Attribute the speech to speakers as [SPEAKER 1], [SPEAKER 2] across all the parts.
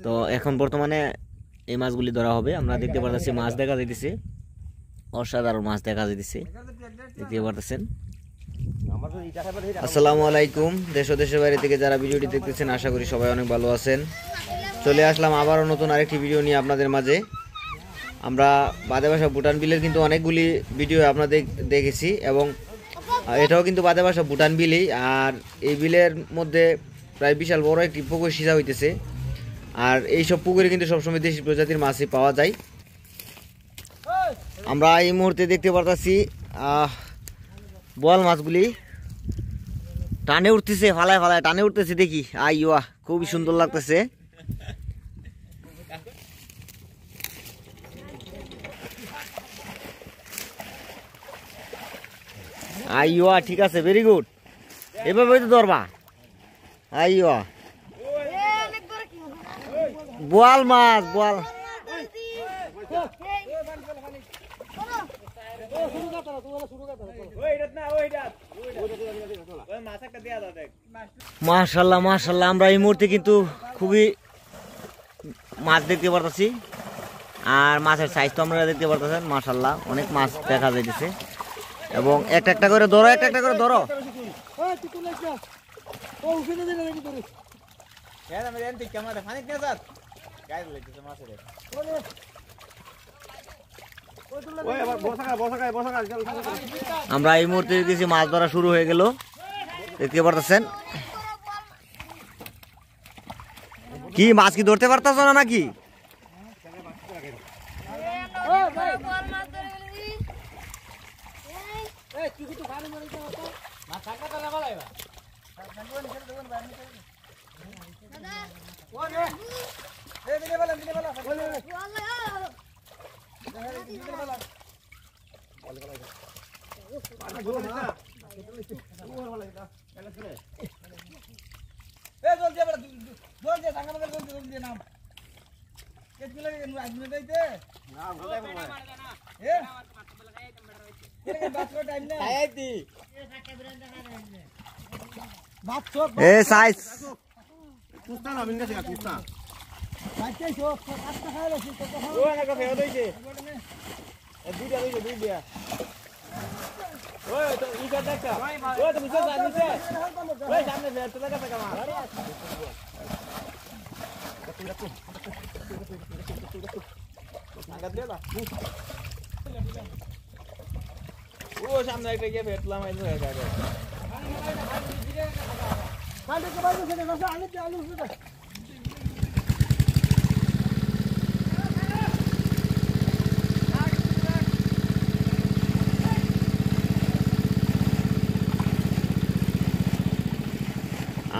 [SPEAKER 1] তো এখন বর্তমানে এই মাছগুলি ধরা হবে। আমরা দেখতে পারতেছি মাছ দেখা যাইতেছে, অসাধারণ মাছ দেখা যাইতেছে, দেখতে পারতেছেন। আসসালামু আলাইকুম। দেশ ও দেশের বাইরে থেকে যারা ভিডিওটি দেখতেছেন আশা করি সবাই অনেক ভালো আছেন। চলে আসলাম আবারও নতুন আরেকটি ভিডিও নিয়ে আপনাদের মাঝে। আমরা বাদে বাসা ভুটান বিলের কিন্তু অনেকগুলি ভিডিও আপনাদের দেখেছি এবং এটাও কিন্তু বাদে বাসা ভুটান বিলই। আর এই বিলের মধ্যে প্রায় বিশাল বড় একটি পুকুর সিঁচা হইতেছে। আর এইসব পুকুরে কিন্তু সবসময় দেশি প্রজাতির মাছই পাওয়া যায়। আমরা এই মুহূর্তে দেখতে পারতেছি বোয়াল মাছগুলি টানে উঠতেছে, ফালায় ফালায় টানে উঠতেছে। দেখি আইয়া খুবই সুন্দর লাগতেছে। আইয়া ঠিক আছে, ভেরি গুড। এভাবে তো ধরবা। আইয়া বোয়াল মাছ, বোয়াল। মাশাআল্লাহ মাশাআল্লাহ, আমরা এই মুহূর্তে কিন্তু খুবই মাছ দেখতে পারতেছি। আর মাছের সাইজ তো আমরা দেখতে পারতেছেন। মাশাআল্লাহ অনেক মাছ দেখা যাইতেছে এবং একটা একটা করে ধরো, একটা একটা করে ধরো। আমরা এই মুহূর্তে দেখতেছি মাছ ধরা শুরু হয়ে গেল, দেখতে পারতেছেন। কি মাছ কি ধরতে পারতেছ না নাকি?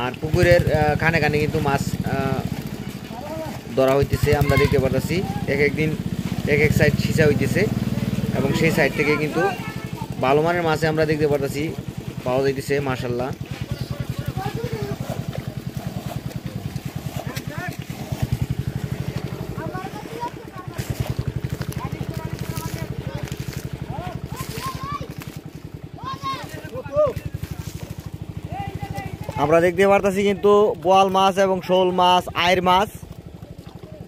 [SPEAKER 1] আর পুকুরের খানে খানে কিন্তু মাছ ধরা হইতেছে। আমরা দেখতে পারতেছি এক একদিন এক এক সাইড সিঁচা হইতেছে এবং সেই সাইড থেকে কিন্তু ভালো মানের মাছে আমরা দেখতে পারতেছি পাওয়া যাইতেছে। মাশাআল্লাহ আমরা দেখতে পারতেছি কিন্তু বোয়াল মাছ এবং শোল মাছ, আইর মাছ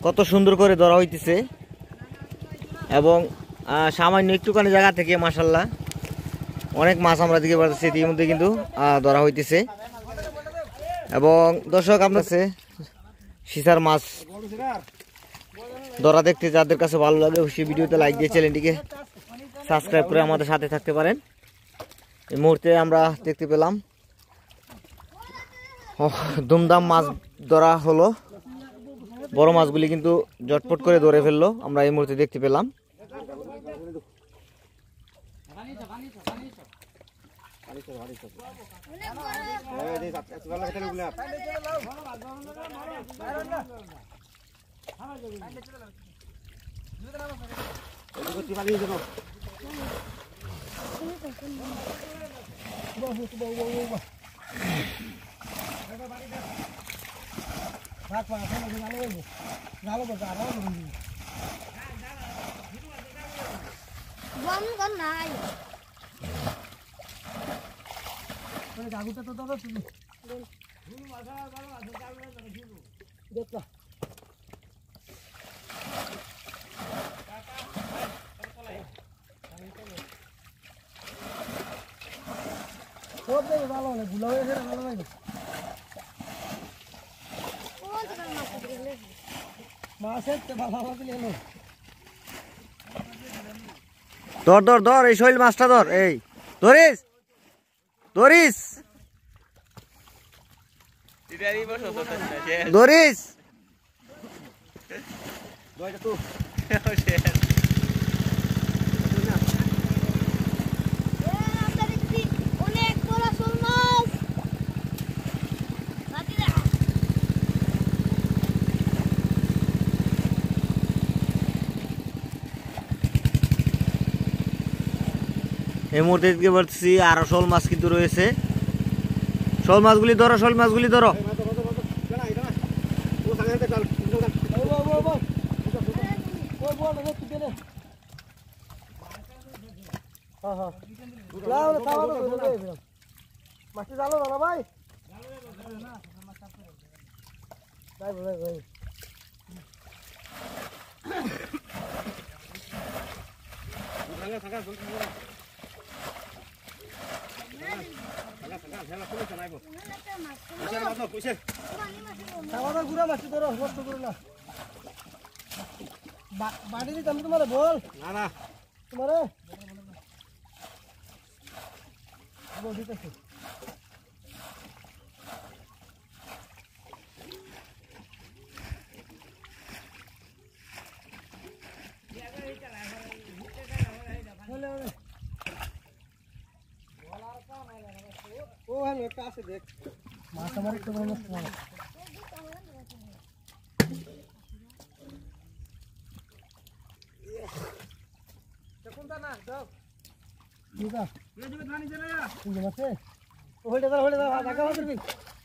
[SPEAKER 1] কত সুন্দর করে ধরা হইতেছে এবং সামান্য একটুখানি জায়গা থেকে মাশাআল্লাহ অনেক মাছ আমরা দেখতে পারতেছি এর মধ্যে কিন্তু ধরা হইতেছে। এবং দর্শক আপনার সিসার মাছ ধরা দেখতে যাদের কাছে ভালো লাগে অবশ্যই ভিডিওতে লাইক দিয়ে চ্যানেলটিকে সাবস্ক্রাইব করে আমাদের সাথে থাকতে পারেন। এই মুহূর্তে আমরা দেখতে পেলাম ধুমধাম মাছ ধরা হলো। বড় মাছগুলি কিন্তু জটপট করে ধরে ফেললো, আমরা এই মুহূর্তে দেখতে পেলাম।
[SPEAKER 2] ভালো না গুলা হয়ে গেছে ভালো লাগে মাছের তো ভালো ভালো দিলে
[SPEAKER 1] ধর ধর ধর এই শৈল মাছটা ধর এই ধরিস ধরিস ধরিস এই মুহূর্তে দিকে বলছি আরো শোল মাছ কিন্তু রয়েছে শোল মাছগুলি ধরো শোল মাছগুলি ধরো
[SPEAKER 2] মাছটি জালো না ভাই ভাই গুড়া মাছটি ধরো কষ্ট করো না বাড়ি দিতে আমি তোমার বল না তোমারে দিতেছি ও হ্যাঁ একটা আছে দেখ মাছ আমার একটু ভালো কোনটা না দাও দিদা ये जो थानी चला या ठीक है बसे होल्ड दादा जागा होल्ड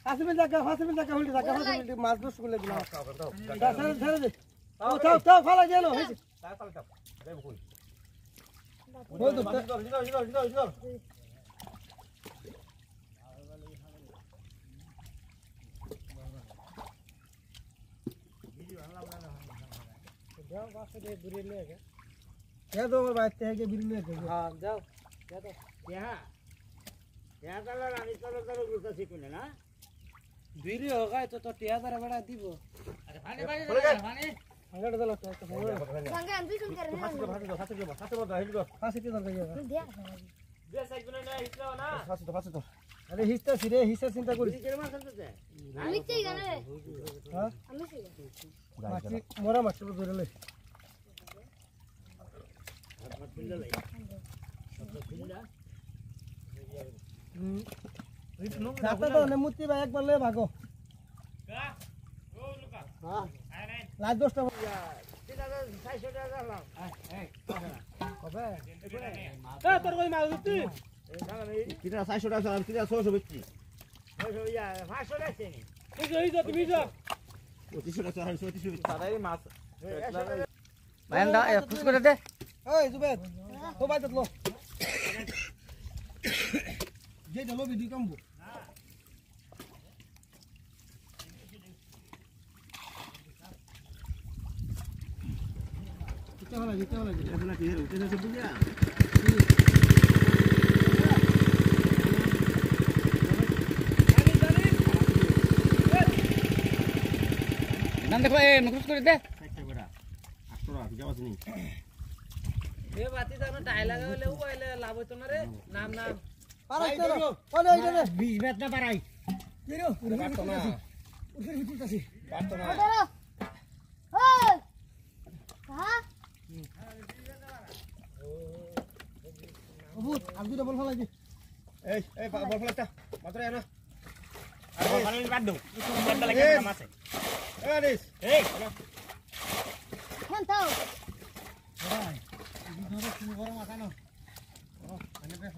[SPEAKER 2] हासिबिल जागा होल्ड माছ দোষ গুলো দিলাম দাও ছেড়ে দে তাও ফালা গেল হইছে তাই ফালা দাও দেব কই বল তো জিগাও जाओ वापस दे बुरी ले गया कह दो और बात है कि बुरी ले गया हां जाओ कह दो यहाँ कलर আমি কলর গুলো শিখুনে না বুরি होगा तो টিয়া দ্বারা বড়া দিব আরে ভানে ভানে আগড় দলো তো সঙ্গে আমি শুন করে না ফাঁসি তো দরকার দে সাইড গুলো না হিসলাও না ফাঁসি তো আরে হিসটা সিরে হিসা চিন্তা করি আমি চাই গানে হ্যাঁ আমি চাই মাছি মোরা মাছ ধরে লে जाता तो नेमुती भाई एक बार ले भागो का ओ लुका हां लाज दोस्त सीधा 600 টাকা লাও কবে এ তোর কই মাল দিতি কিটা 600 টাকা সালাম কিটা 600 বেচছি 600 ইয়া 500 আছে নি এই যে তুমি যা 25 টাকা 36 বেচছি সাদাই মাছ বাইন্দা খুশ করে দে ওই জুবেদ তো বাই দলো যে দলো ভিডিও কামবো कितना वाला अपना की है उतने से बुझा नाम देखो ए मुकुस कर दे अच्छा बड़ा 800 টাকা যাওয়াছ নি এ বাতি দানো টাই লাগাইলে ও আইলে লাভ হইতো না রে নাম পারাই তো ওলে ওই দে 20 বেত না পারাই কিরো কাটতো না উঠে উঠতাছি কাটতো না ওই হ্যাঁ অবুত আজকে বল ফলাই দি এই বল ফলাইতা মাত্র এনা আর বল ফলাই বাদ দাও বলটা লাগে কাম আছে এ আদিস এই হ্যাঁ তাও ভাই এই ধরে তুমি গরম আকানো ও মানে পেছ